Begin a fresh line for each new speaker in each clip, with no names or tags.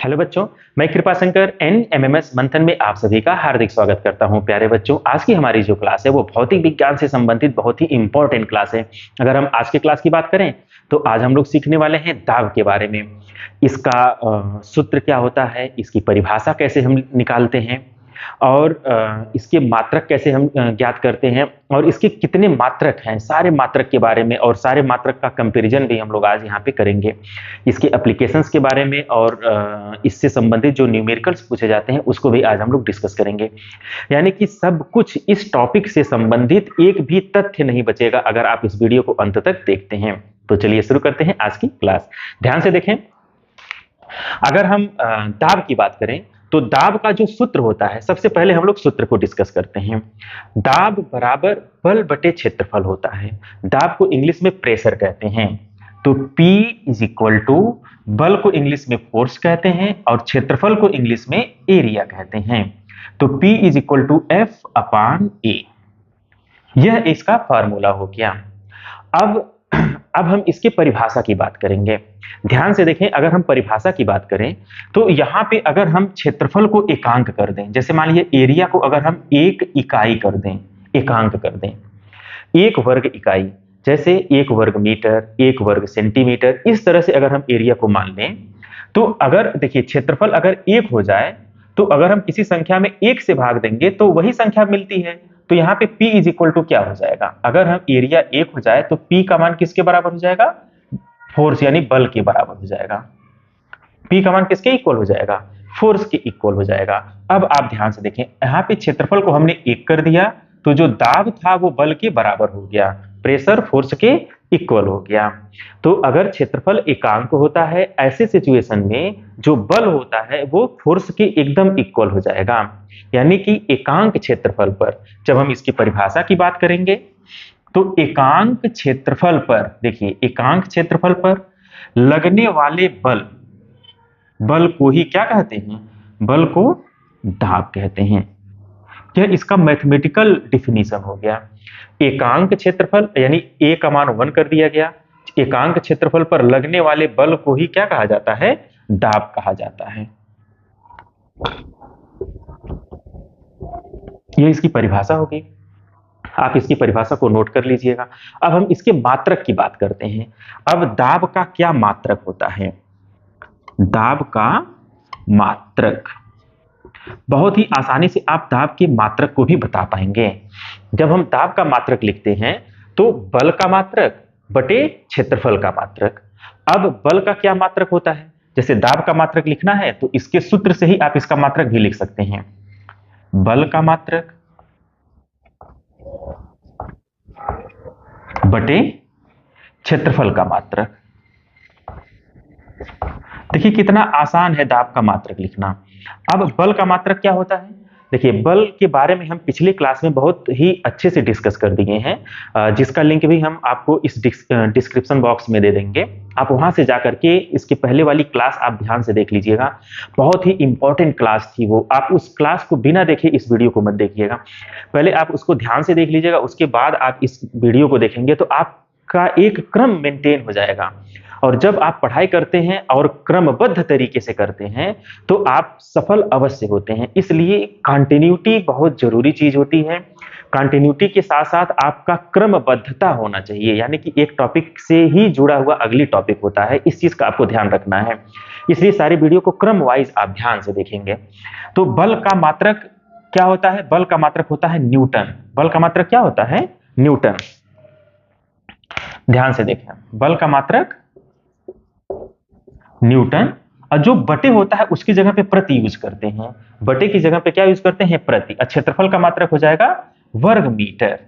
Hello बच्चों, मैं Kripashankar NMIMS मंथन में आप सभी का हार्दिक स्वागत करता हूं। प्यारे बच्चों, आज की हमारी जो क्लास है वो भौतिक विज्ञान से संबंधित बहुत ही इंपॉर्टेंट क्लास है। अगर हम आज के क्लास की बात करें तो आज हम लोग सीखने वाले हैं दाब के बारे में। इसका सूत्र क्या होता है, इसकी परिभाषा कैसे हम निकालते हैं और इसके मात्रक कैसे हम ज्ञात करते हैं और इसके कितने मात्रक हैं, सारे मात्रक के बारे में और सारे मात्रक का कंपैरिजन भी हम लोग आज यहाँ पे करेंगे। इसके एप्लीकेशंस के बारे में और इससे संबंधित जो न्यूमेरिकल्स पूछे जाते हैं उसको भी आज हम लोग डिस्कस करेंगे। यानी कि सब कुछ इस टॉपिक से संबंधित एक भी तथ्य नहीं बचेगा अगर आप इस वीडियो को अंत तक देखते हैं। तो चलिए शुरू करते हैं आज की क्लास। ध्यान से देखें, अगर हम दाब की बात करें तो दाब का जो सूत्र होता है, सबसे पहले हम लोग सूत्र को डिस्कस करते हैं। दाब बराबर बल बटे क्षेत्रफल होता है। दाब को इंग्लिश में प्रेशर कहते हैं। तो P इज इक्वल टू, बल को इंग्लिश में फोर्स कहते हैं और क्षेत्रफल को इंग्लिश में एरिया कहते हैं। तो P is equal to F upon A, यह इसका फार्मूला हो गया। अब हम इसकी परिभाषा की बात करेंगे। ध्यान से देखें, अगर हम परिभाषा की बात करें तो यहां पे अगर हम क्षेत्रफल को एकांक कर दें, जैसे मान लीजिए एरिया को अगर हम एक इकाई कर दें, एकांक कर दें, एक वर्ग इकाई, जैसे एक वर्ग मीटर, एक वर्ग सेंटीमीटर, इस तरह से अगर हम एरिया को मान लें तो अगर देखिए क्षेत्रफल अगर एक हो जाए तो अगर हम किसी संख्या में एक से भाग देंगे तो वही संख्या मिलती है। तो यहाँ पे P इज इक्वल टू क्या हो जाएगा, अगर हम एरिया एक हो जाए तो P का मान किसके बराबर हो जाएगा, फोर्स यानी बल के बराबर हो जाएगा। P का मान किसके इक्वल हो जाएगा, फोर्स के इक्वल हो जाएगा। अब आप ध्यान से देखें, यहाँ पे क्षेत्रफल को हमने एक कर दिया तो जो दाब था वो बल के बराबर हो गया, प्रेशर फोर्स के इक्वल हो गया। तो अगर क्षेत्रफल एकांक होता है, ऐसे सिचुएशन में जो बल होता है वो फोर्स के एकदम इक्वल हो जाएगा। यानी कि एकांक क्षेत्रफल पर जब हम इसकी परिभाषा की बात करेंगे तो एकांक क्षेत्रफल पर, देखिए एकांक क्षेत्रफल पर लगने वाले बल को ही क्या कहते हैं, बल को दाब कहते हैं। यह इसका मैथमेटिकल डिफिनीशन हो गया। एकांक क्षेत्रफल यानी ए का मान 1 कर दिया गया, एकांक क्षेत्रफल पर लगने वाले बल को ही क्या कहा जाता है, दाब कहा जाता है। यह इसकी परिभाषा होगी, आप इसकी परिभाषा को नोट कर लीजिएगा। अब हम इसके मात्रक की बात करते हैं। अब दाब का क्या मात्रक होता है, दाब का मात्रक, बहुत ही आसानी से आप दाब के मात्रक को भी बता पाएंगे। जब हम दाब का मात्रक लिखते हैं तो बल का मात्रक बटे क्षेत्रफल का मात्रक। अब बल का क्या मात्रक होता है, जैसे दाब का मात्रक लिखना है तो इसके सूत्र से ही आप इसका मात्रक भी लिख सकते हैं। बल का मात्रक बटे क्षेत्रफल का मात्रक। देखिए कितना आसान है दाब का मात्रक लिखना। अब बल का मात्रक क्या होता है, देखिए बल के बारे में हम पिछली क्लास में बहुत ही अच्छे से डिस्कस कर दिए हैं, जिसका लिंक भी हम आपको इस डिस्क्रिप्शन बॉक्स में दे देंगे। आप वहां से जाकर के इसकी पहले वाली क्लास आप ध्यान से देख लीजिएगा, बहुत ही इंपॉर्टेंट क्लास थी वो। आप उस क्लास को बिना देखे इस वीडियो को मत देखिएगा, पहले आप उसको ध्यान से देख लीजिएगा, उसके बाद आप इस वीडियो को देखेंगे तो आपका एक क्रम मेंटेन हो जाएगा। और जब आप पढ़ाई करते हैं और क्रमबद्ध तरीके से करते हैं तो आप सफल अवश्य होते हैं। इसलिए कंटिन्यूटी बहुत जरूरी चीज होती है। कंटिन्यूटी के साथ साथ आपका क्रमबद्धता होना चाहिए, यानी कि एक टॉपिक से ही जुड़ा हुआ अगली टॉपिक होता है, इस चीज का आपको ध्यान रखना है। इसलिए सारी वीडियो को क्रम वाइज आप ध्यान से देखेंगे। तो बल का मात्रक क्या होता है, बल का मात्रक होता है न्यूटन। बल का मात्रक क्या होता है, न्यूटन। ध्यान से देखें, बल का मात्रक न्यूटन, और जो बटे होता है उसकी जगह पे प्रति यूज करते हैं। बटे की जगह पे क्या यूज करते हैं, प्रति। क्षेत्रफल का मात्रक हो जाएगा वर्ग मीटर।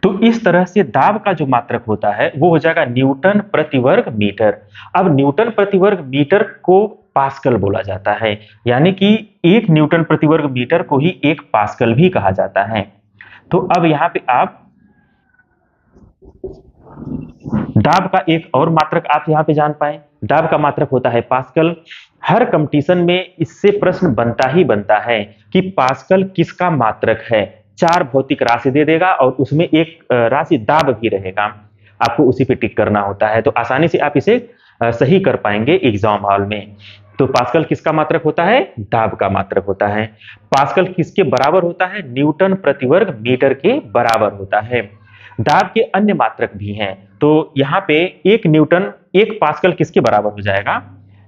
तो इस तरह से दाब का जो मात्रक होता है वो हो जाएगा न्यूटन प्रति वर्ग मीटर। अब न्यूटन प्रति वर्ग मीटर को पास्कल बोला जाता है, यानी कि 1 न्यूटन प्रति वर्ग मीटर को ही 1 पास्कल भी कहा जाता है। तो अब यहां पे आप दाब का एक और मात्रक आप यहां पे जान पाए, दाब का मात्रक होता है पास्कल। हर कंपटीशन में इससे प्रश्न बनता ही बनता है कि पास्कल किसका मात्रक है। 4 भौतिक राशि दे देगा और उसमें एक राशि दाब भी रहेगा, आपको उसी पे टिक करना होता है। तो आसानी से आप इसे सही कर पाएंगे एग्जाम हॉल में। तो पास्कल किसका मात्रक होता है? दाब का मात्रक होता है। पास्कल किसके बराबर होता है? न्यूटन प्रति वर्ग मीटर के बराबर होता है। दाब के अन्य मात्रक भी हैं, तो यहाँ पे एक पास्कल किसके बराबर हो जाएगा?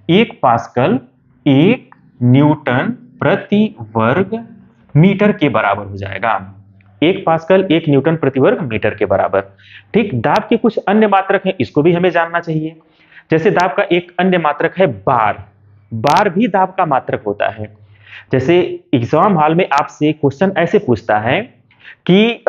एक पास्कल एक न्यूटन प्रति वर्ग मीटर के बराबर हो जाएगा। एक पास्कल एक न्यूटन प्रति वर्ग मीटर के बराबर। ठीक, दाब के कुछ अन्य मात्रक हैं, इसको भी हमें जानना चाहिए। जैसे दाब का एक अन्य मात्रक है बार। बार भी दाब का मात्रक होता है। जैसे एग्जाम हॉल में आपसे क्वेश्चन ऐसे पूछता है कि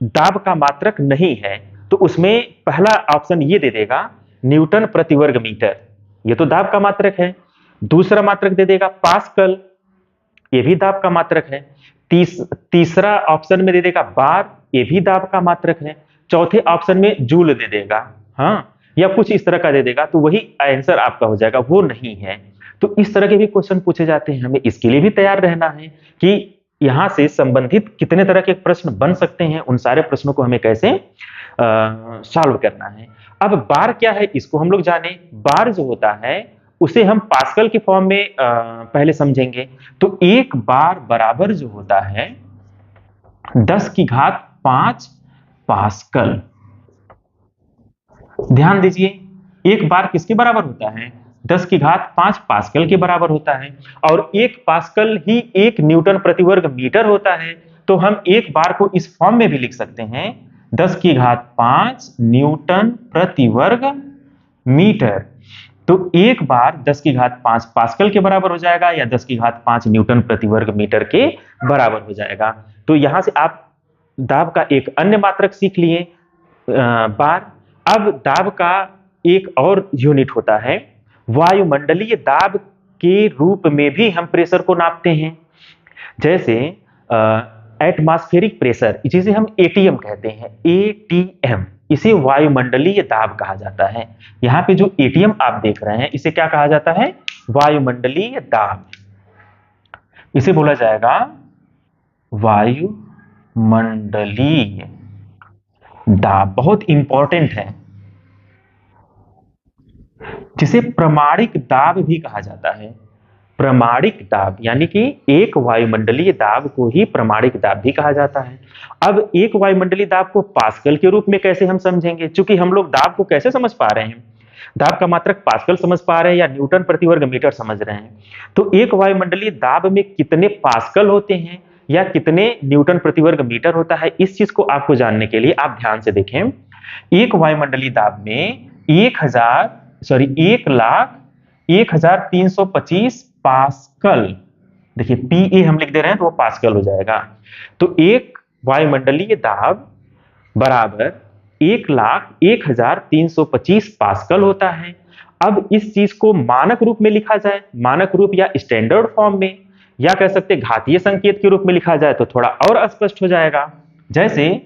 दाब का मात्रक नहीं है, तो उसमें पहला ऑप्शन ये दे देगा न्यूटन प्रति वर्ग मीटर, ये तो दाब का मात्रक है। दूसरा मात्रक दे देगा पास्कल, ये भी दाब का मात्रक है। तीसरा ऑप्शन में दे देगा बार, ये भी दाब का मात्रक है। चौथे ऑप्शन में जूल दे देगा, हाँ, या कुछ इस तरह का दे देगा, तो वही आंसर आपका हो जाएगा, वो नहीं है। तो इस तरह के भी क्वेश्चन पूछे जाते हैं, हमें इसके लिए भी तैयार रहना है कि यहां से संबंधित कितने तरह के प्रश्न बन सकते हैं, उन सारे प्रश्नों को हमें कैसे सॉल्व करना है। अब बार क्या है, इसको हम लोग जाने। बार जो होता है उसे हम पास्कल के फॉर्म में पहले समझेंगे। तो एक बार बराबर जो होता है 10 की घात 5 पास्कल। ध्यान दीजिए, एक बार किसके बराबर होता है? 10 की घात 5 पास्कल के बराबर होता है, और एक पास्कल ही एक न्यूटन प्रति वर्ग मीटर होता है। तो हम एक बार को इस फॉर्म में भी लिख सकते हैं, 10 की घात 5 न्यूटन प्रति वर्ग मीटर। तो एक बार 10 की घात 5 पास्कल के बराबर हो जाएगा, या 10 की घात 5 न्यूटन प्रति वर्ग मीटर के बराबर हो जाएगा। तो यहां से आप दाब का एक अन्य मात्रक सीख लिए, बार। अब दाब का एक और यूनिट होता है वायुमंडलीय दाब के रूप में भी हम प्रेशर को नापते हैं। जैसे एटमॉस्फेरिक प्रेशर, जिसे हम एटीएम कहते हैं, एटीएम, इसे वायुमंडलीय दाब कहा जाता है। यहाँ पे जो एटीएम आप देख रहे हैं, इसे क्या कहा जाता है? वायुमंडलीय दाब। इसे बोला जाएगा वायुमंडलीय दाब, बहुत इंपॉर्टेंट है। जिसे प्रमाणिक दाब भी कहा जाता है। प्रमाणिक दाब यानी कि एक वायुमंडलीय दाब को ही प्रमाणिक दाब भी कहा जाता है। अब एक वायुमंडलीय दाब को पास्कल के रूप में कैसे हम समझेंगे? चूंकि हम लोग दाब को कैसे समझ पा रहे हैं, दाब का मात्रक पास्कल समझ पा रहे हैं या न्यूटन प्रति वर्ग मीटर समझ रहे हैं। तो एक वायुमंडलीय दाब में कितने पास्कल होते हैं या कितने न्यूटन प्रति वर्ग मीटर होता है, इस चीज को आपको जानने के लिए आप ध्यान से देखें। एक वायुमंडलीय दाब में 1,01,325 पास्कल, देखिए पीए हम लिख दे रहे हैं तो वो पास्कल हो जाएगा। तो एक वायुमंडलीय दाब बराबर 1,01,325 पास्कल होता है। अब इस चीज को मानक रूप में लिखा जाए, मानक रूप या स्टैंडर्ड फॉर्म में, या कह सकते घातीय संकेत के रूप में लिखा जाए तो थोड़ा और स्पष्ट हो जाएगा। जैसे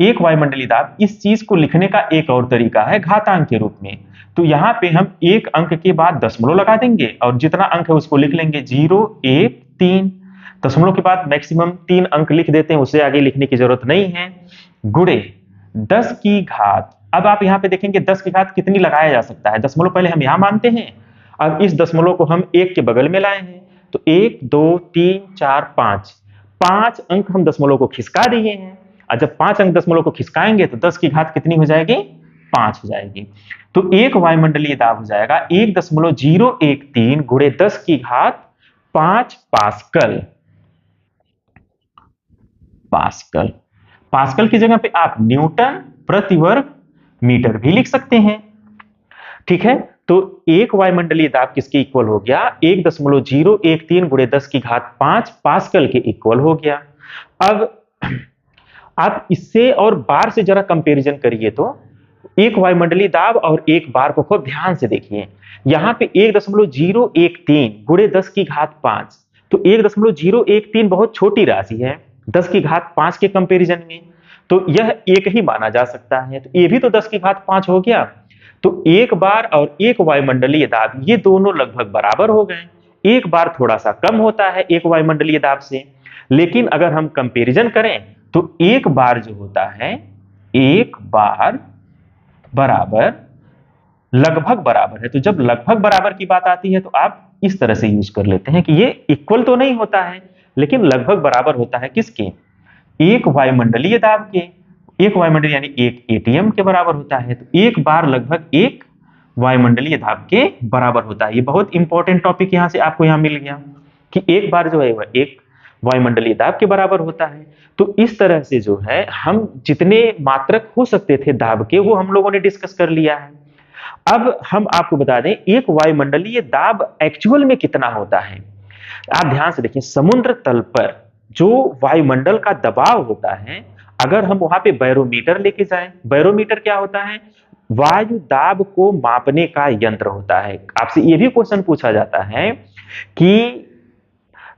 एक वायुमंडलीय दाब, इस चीज को लिखने का एक और तरीका है घातांक के रूप में। तो यहां पे हम एक अंक के बाद दशमलव लगा देंगे और जितना अंक है उसको लिख लेंगे 0, 1, 3। दशमलव के बाद मैक्सिमम 3 अंक लिख देते हैं, उससे आगे लिखने की जरूरत नहीं है। गुणे 10 की घात, अब आप यहां पे देखेंगे 10 की घात कितनी लगाया जा सकता है। दशमलव पहले हम यहां मानते हैं, अब इस दशमलव को हम 1 के बगल में लाए हैं, तो 1, 2, 3, 4, 5 अंक हम दशमलव को खिसका दिए हैं। और जब 5 अंक दशमलव को खिसकाएंगे तो 10 की घात कितनी हो जाएगी? 5 हो जाएगी। तो एक वायुमंडलीय दाब हो जाएगा 1,013 गुणे 10 की घात 5 पास्कल। पास्कल, पास्कल की जगह पे आप न्यूटन प्रति वर्ग मीटर भी लिख सकते हैं। ठीक है, तो एक वायुमंडलीय दाब किसके इक्वल हो गया? 1,013 गुणे 10 की घात 5 पास्कल के इक्वल हो गया। अब आप इससे और बार से जरा कंपैरिजन करिए, तो एक वायुमंडलीय दाब और एक बार को खूब ध्यान से देखिए। यहां पे 1,013 गुणे 10 की घात 5, तो 1,013 बहुत छोटी राशि है 10 की घात 5 के कंपैरिजन में, तो यह एक ही माना जा सकता है। तो ये भी तो 10 की घात 5 हो गया। तो एक बार और एक वायुमंडलीय दाब ये दोनों लगभग बराबर हो गए। एक बार थोड़ा सा कम होता है एक वायुमंडलीय दाब से, लेकिन अगर हम कंपैरिजन करें तो एक बार जो होता है, एक बार बराबर लगभग बराबर है। तो जब लगभग बराबर की बात आती है तो आप इस तरह से यूज कर लेते हैं कि ये इक्वल तो नहीं होता है, लेकिन लगभग बराबर होता है किसके? एक वायुमंडलीय दाब के। एक वायुमंडलीय यानी एक एटीएम के बराबर होता है। तो एक बार लगभग एक वायुमंडलीय दाब के बराबर होता है। ये बहुत इंपॉर्टेंट टॉपिक यहां से आपको यहां मिल गया कि एक बार जो है वह एक वायुमंडलीय दाब के बराबर होता है। तो इस तरह से जो है हम जितने मात्रक हो सकते थे दाब के वो हम लोगों ने डिस्कस कर लिया है। अब हम आपको बता दें एक वायुमंडलीय दाब एक्चुअल में कितना होता है। आप ध्यान से देखिए, समुद्र तल पर जो वायुमंडल का दबाव होता है, अगर हम वहां पे बैरोमीटर लेके जाएं, बैरोमीटर क्या होता है? वायु दाब को मापने का यंत्र होता है। आपसे यह भी क्वेश्चन पूछा जाता है कि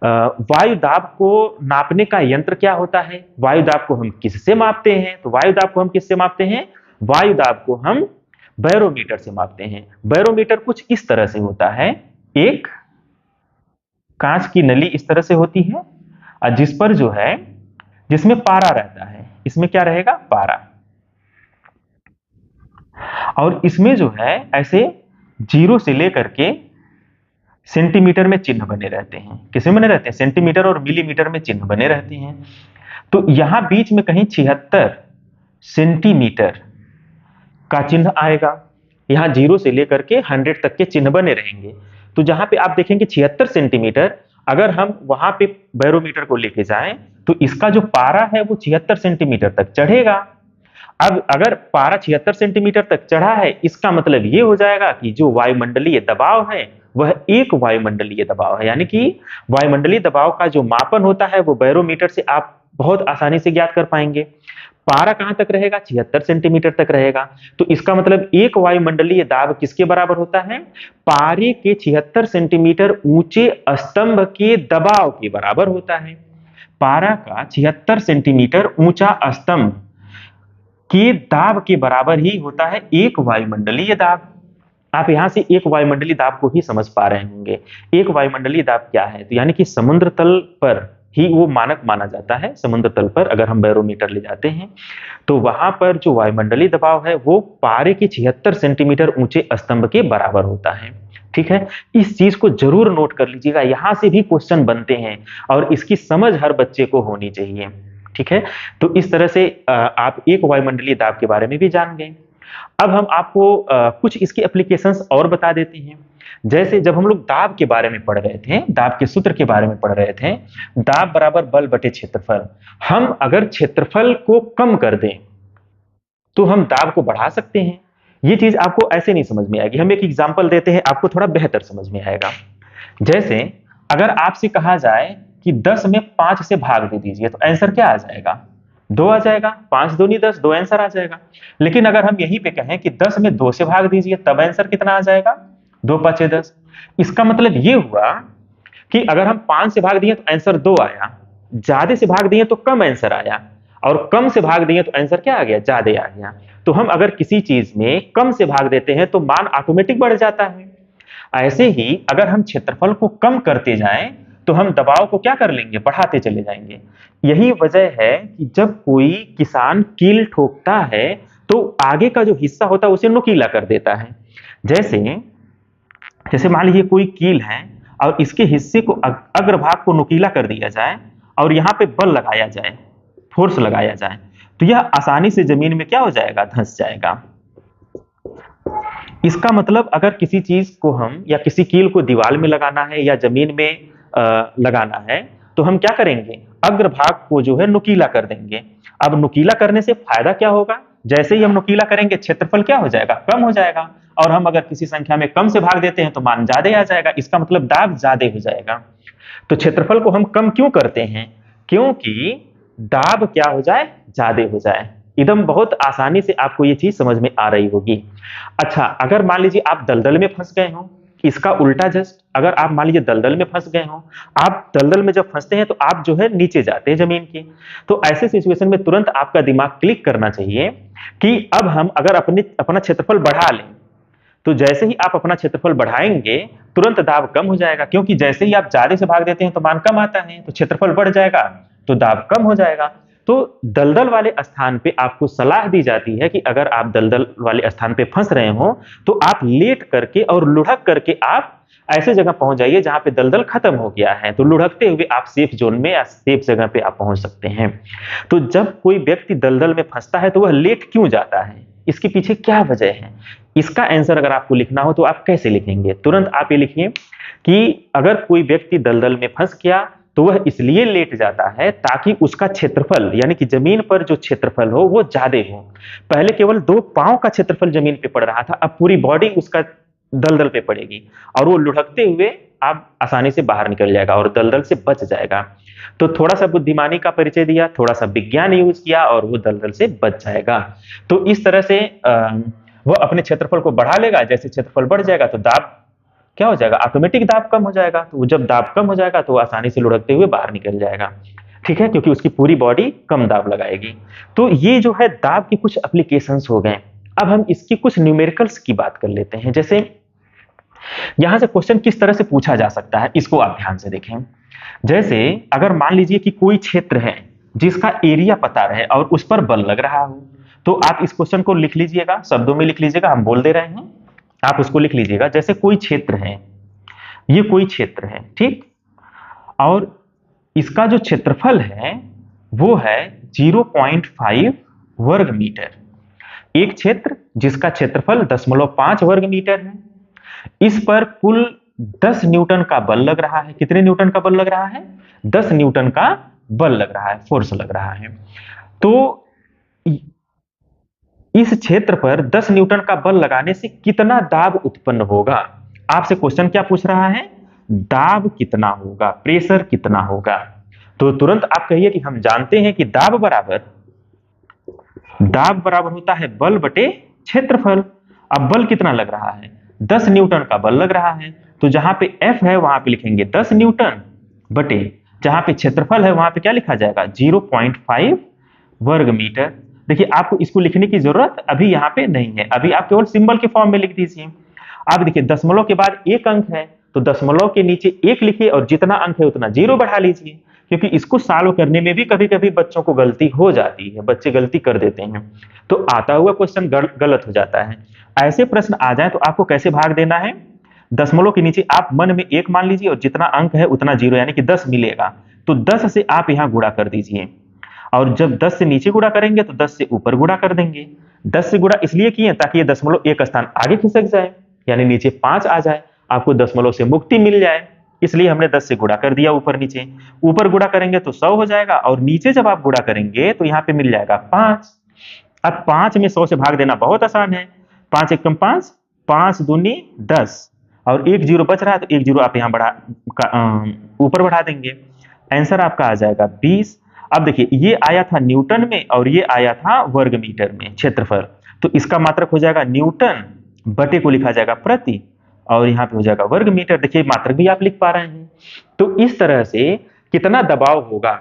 वायु दाब को नापने का यंत्र क्या होता है? वायु दाब को हम किससे मापते हैं? तो वायु दाब को हम किससे मापते हैं? वायु दाब को हम बैरोमीटर से मापते हैं। बैरोमीटर कुछ इस तरह से होता है, एक कांच की नली इस तरह से होती है, और जिस पर जो है जिसमें पारा रहता है। इसमें क्या रहेगा? पारा। और इसमें जो है ऐसे जीरो से लेकर के सेंटीमीटर में चिन्ह बने रहते हैं। किसमें बने रहते हैं? सेंटीमीटर और मिलीमीटर में चिन्ह बने रहते हैं। तो यहां बीच में कहीं 76 सेंटीमीटर का चिन्ह आएगा। यहां जीरो से लेकर के 100 तक के चिन्ह बने रहेंगे। तो जहां पे आप देखेंगे 76 सेंटीमीटर, अगर हम वहां पे बैरोमीटर को लेके जाएं तो इसका जो पारा है वो 76 सेंटीमीटर तक चढ़ेगा। अब अगर पारा 76 सेंटीमीटर तक चढ़ा है, इसका मतलब ये हो जाएगा कि जो वायुमंडलीय दबाव है वह एक वायुमंडलीय दबाव है। यानी कि वायुमंडलीय दबाव का जो मापन होता है वो बैरोमीटर से आप बहुत आसानी से ज्ञात कर पाएंगे। पारा कहां तक रहेगा? 76 सेंटीमीटर तक रहेगा। तो इसका मतलब एक वायुमंडलीय दाब किसके बराबर होता है? पारे के 76 सेंटीमीटर ऊंचे स्तंभ के दबाव के बराबर होता है। पारा का 76 सेंटीमीटर ऊंचा स्तंभ के दाब के बराबर ही होता है एक वायुमंडलीय दाब। आप यहां से एक वायुमंडलीय दाब को ही समझ पा रहे होंगे। एक वायुमंडलीय दाब क्या है? तो यानी कि समुद्र तल पर ही वो मानक माना जाता है। समुद्र तल पर अगर हम बैरोमीटर ले जाते हैं तो वहां पर जो वायुमंडलीय दबाव है वो पारे के 76 सेंटीमीटर ऊंचे स्तंभ के बराबर होता है। ठीक है, इस चीज को जरूर नोट कर लीजिएगा, यहां से भी क्वेश्चन बनते हैं और इसकी समझ हर बच्चे को होनी चाहिए। ठीक है, तो इस तरह से आप एक वायुमंडलीय दाब के बारे में भी जान गए। अब हम आपको कुछ इसके एप्लीकेशंस और बता देते हैं। जैसे जब हम लोग दाब के बारे में पढ़ रहे थे, दाब के सूत्र के बारे में पढ़ रहे थे, दाब बराबर बल बटे क्षेत्रफल। हम अगर क्षेत्रफल को कम कर दें तो हम दाब को बढ़ा सकते हैं। ये चीज आपको ऐसे नहीं समझ में आएगी, हम एक एग्जांपल देते हैं, आपको थोड़ा बेहतर समझ में आएगा। जैसे अगर आपसे कहा जाए कि 10 में 5 से भाग दे दीजिए, तो आंसर क्या आ जाएगा? 2 आ जाएगा। 5 दूनी 10, 2 आंसर आ जाएगा। लेकिन अगर हम यहीं पे कहें कि 10 में 2 से भाग दीजिए, तब आंसर कितना आ जाएगा? 2 5 10। इसका मतलब ये हुआ कि अगर हम 5 से भाग दिए तो आंसर 2 आया, ज्यादा से भाग दिए तो कम आंसर आया, और कम से भाग दिए तो आंसर क्या आ गया? ज्यादा आ गया। तो हम अगर किसी चीज में कम से भाग देते हैं तो मान ऑटोमेटिक बढ़ जाता है। ऐसे ही अगर हम क्षेत्रफल को कम करते जाएं तो हम दबाव को क्या कर लेंगे? बढ़ाते चले जाएंगे। यही वजह है कि जब कोई किसान कील ठोकता है तो आगे का जो हिस्सा होता है उसे नुकीला कर देता है। जैसे जैसे मान लीजिए कोई कील है और इसके हिस्से को अग्रभाग को नुकीला कर दिया जाए और यहाँ पे बल लगाया जाए, फोर्स लगाया जाए, तो यह आसानी से जमीन में क्या हो जाएगा? धंस जाएगा। इसका मतलब अगर किसी चीज को हम या किसी कील को दीवार में लगाना है या जमीन में लगाना है तो हम क्या करेंगे? अग्रभाग को जो है नुकीला कर देंगे। अब नुकीला करने से फायदा क्या होगा? जैसे ही हम नुकीला करेंगे क्षेत्रफल क्या हो जाएगा? कम हो जाएगा। और हम अगर किसी संख्या में कम से भाग देते हैं तो मान ज्यादा आ जाएगा। इसका मतलब दाब ज्यादा हो जाएगा। तो क्षेत्रफल को हम कम क्यों करते हैं? क्योंकि दाब क्या हो जाए? ज्यादा हो जाए। एकदम बहुत आसानी से आपको ये चीज समझ में आ रही होगी। अच्छा, अगर मान लीजिए आप दलदल में फंस गए हो, इसका उल्टा जस्ट अगर आप मान लीजिए दलदल में फंस गए हो, आप दलदल में जब फंसते हैं तो आप जो है नीचे जाते हैं जमीन के, तो ऐसे सिचुएशन में तुरंत आपका दिमाग क्लिक करना चाहिए कि अब हम अगर अपना क्षेत्रफल बढ़ा लें, तो जैसे ही आप अपना क्षेत्रफल बढ़ाएंगे तुरंत दाब कम हो जाएगा। क्योंकि जैसे ही आप ज्यादा से भाग देते हैं तो मान कम आता है, तो क्षेत्रफल बढ़ जाएगा तो दाब कम हो जाएगा। तो दलदल वाले स्थान पे आपको सलाह दी जाती है कि अगर आप दलदल वाले स्थान पे फंस रहे हो तो आप लेट करके और लुढ़क करके आप ऐसे जगह पहुंच जाइए जहां पे दलदल खत्म हो गया है, तो लुढ़कते हुए आप सेफ जोन में या सेफ जगह पे आप पहुंच सकते हैं। तो जब कोई व्यक्ति दलदल में फंसता है तो वह लेट क्यों जाता है, इसके पीछे क्या वजह है, इसका आंसर अगर आपको लिखना हो तो आप कैसे लिखेंगे? तुरंत आप ये लिखिए कि अगर कोई व्यक्ति दलदल में फंस गया तो वह इसलिए लेट जाता है ताकि उसका क्षेत्रफल यानी कि जमीन पर जो क्षेत्रफल हो वो ज्यादा हो। पहले केवल 2 पांव का क्षेत्रफल जमीन पे पड़ रहा था, अब पूरी बॉडी उसका दलदल पे पड़ेगी और वो लुढ़कते हुए आप आसानी से बाहर निकल जाएगा और दलदल से बच जाएगा। तो थोड़ा सा बुद्धिमानी का परिचय दिया, थोड़ा सा विज्ञान यूज किया और वो दलदल से बच जाएगा। तो इस तरह से वह अपने क्षेत्रफल को बढ़ा लेगा, जैसे क्षेत्रफल बढ़ जाएगा तो दाब क्या हो जाएगा, ऑटोमेटिक दाब कम हो जाएगा। तो जब दाब कम हो जाएगा तो वो आसानी से लुढ़कते हुए बाहर निकल जाएगा, ठीक है, क्योंकि उसकी पूरी बॉडी कम दाब लगाएगी। तो ये जो है दाब की कुछ एप्लीकेशंस हो गए। अब हम इसकी कुछ न्यूमेरिकल्स की बात कर लेते हैं। जैसे यहां से क्वेश्चन किस तरह से पूछा जा सकता है, इसको आप ध्यान से देखें। जैसे अगर मान लीजिए कि कोई क्षेत्र है जिसका एरिया पता रहे और उस पर बल लग रहा हो, तो आप इस क्वेश्चन को लिख लीजिएगा, शब्दों में लिख लीजिएगा, हम बोल दे रहे हैं, आप उसको लिख लीजिएगा। जैसे कोई क्षेत्र है, ये कोई क्षेत्र है, ठीक, और इसका जो क्षेत्रफल है वो है 0.5 वर्ग मीटर। एक क्षेत्र जिसका क्षेत्रफल 0.5 वर्ग मीटर है, इस पर कुल 10 न्यूटन का बल लग रहा है। कितने न्यूटन का बल लग रहा है? 10 न्यूटन का बल लग रहा है, फोर्स लग रहा है। तो इस क्षेत्र पर 10 न्यूटन का बल लगाने से कितना दाब उत्पन्न होगा? आपसे क्वेश्चन क्या पूछ रहा है? दाब कितना होगा, प्रेशर कितना होगा। तो तुरंत आप कहिए कि हम जानते हैं कि दाब बराबर होता है बल बटे क्षेत्रफल। अब बल कितना लग रहा है? 10 न्यूटन का बल लग रहा है, तो जहां पे F है वहां पे लिखेंगे 10 न्यूटन बटे जहां पे क्षेत्रफल है वहां पे क्या लिखा जाएगा? 0.5 वर्ग मीटर। देखिए आपको इसको लिखने की जरूरत अभी यहाँ पे नहीं है, अभी आप केवल सिंबल के फॉर्म में लिख दीजिए। आप देखिए दशमलव के बाद एक अंक है तो दशमलव के नीचे एक लिखिए और जितना अंक है उतना 0 बढ़ा लीजिए, क्योंकि इसको सॉल्व करने में भी कभी कभी बच्चों को गलती हो जाती है, बच्चे गलती कर देते हैं, तो आता हुआ क्वेश्चन गलत हो जाता है। ऐसे प्रश्न आ जाए तो आपको कैसे भाग देना है? दशमलव के नीचे आप मन में 1 मान लीजिए और जितना अंक है उतना 0 यानी कि 10 मिलेगा, तो 10 से आप यहाँ गुणा कर दीजिए, और जब 10 से नीचे गुणा करेंगे तो 10 से ऊपर गुणा कर देंगे। 10 से गुणा इसलिए किए ताकि ये दशमलव एक स्थान आगे खिसक जाए, यानी नीचे 5 आ जाए, आपको दशमलव से मुक्ति मिल जाए, इसलिए हमने 10 से गुणा कर दिया ऊपर नीचे। ऊपर गुणा करेंगे तो 100 हो जाएगा और नीचे जब आप गुणा करेंगे तो यहाँ पे मिल जाएगा 5। अब 5 में 100 से भाग देना बहुत आसान है, 5 एकम 5, 5 दूनी 10 और 1 0 बच रहा है तो 1 0 आप यहाँ ऊपर बढ़ा देंगे, आंसर आपका आ जाएगा 20। अब देखिए ये आया था न्यूटन में और ये आया था वर्ग मीटर में क्षेत्रफल, तो इसका मात्रक हो जाएगा न्यूटन बटे को लिखा जाएगा प्रति और यहाँ पे हो जाएगा वर्ग मीटर। देखिए मात्रक भी आप लिख पा रहे हैं। तो इस तरह से कितना दबाव होगा,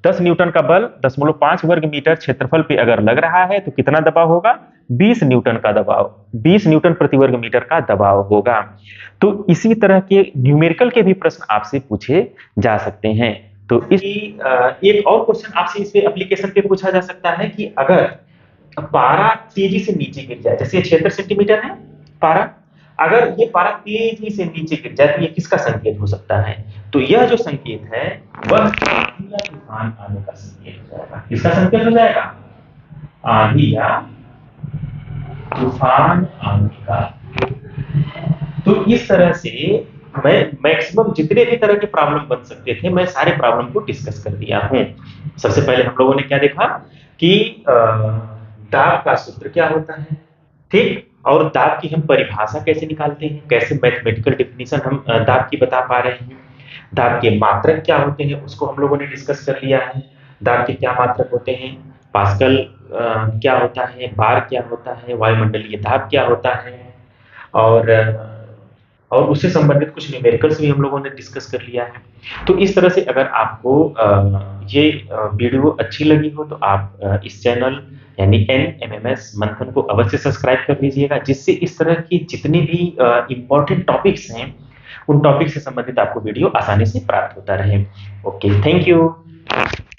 10 न्यूटन का बल 0.5 वर्ग मीटर क्षेत्रफल पे अगर लग रहा है तो कितना दबाव होगा? 20 न्यूटन का दबाव, 20 न्यूटन प्रति वर्ग मीटर का दबाव होगा। तो इसी तरह के न्यूमेरिकल के भी प्रश्न आपसे पूछे जा सकते हैं। तो इस एक और क्वेश्चन आपसे इस पे एप्लीकेशन पे पूछा जा सकता है कि अगर पारा तेजी से नीचे गिर जाए, जैसे 76 सेंटीमीटर है पारा, अगर ये पारा तेजी से नीचे गिर जाए तो ये किसका संकेत हो सकता है? तो यह जो संकेत है वह आंधी या तूफान आने का संकेत हो जाएगा। किसका संकेत हो जाएगा? आंधी या तूफान आने का। तो इस तरह से मैं मैक्सिमम जितने भी तरह के प्रॉब्लम बन सकते थे मैं सारे प्रॉब्लम को डिस्कस कर दिया हूं। सबसे पहले हम लोगों ने क्या देखा कि दाब का सूत्र क्या होता है, ठीक, और दाब की हम परिभाषा कैसे निकालते हैं, कैसे मैथमेटिकल डेफिनेशन हम दाब की बता पा रहे हैं। दाब के मात्रक क्या होते हैं उसको हम लोगों ने डिस्कस कर लिया है। दाब के क्या मात्रक होते हैं, पास्कल क्या होता है, बार क्या होता है, वायुमंडलीय दाब क्या होता है, और उससे संबंधित कुछ न्यूमेरिकल्स भी हम लोगों ने डिस्कस कर लिया है। तो इस तरह से अगर आपको ये वीडियो अच्छी लगी हो तो आप इस चैनल यानी NMMS मंथन को अवश्य सब्सक्राइब कर लीजिएगा, जिससे इस तरह की जितने भी इंपॉर्टेंट टॉपिक्स हैं उन टॉपिक से संबंधित आपको वीडियो आसानी से प्राप्त होता रहे। Okay, thank you.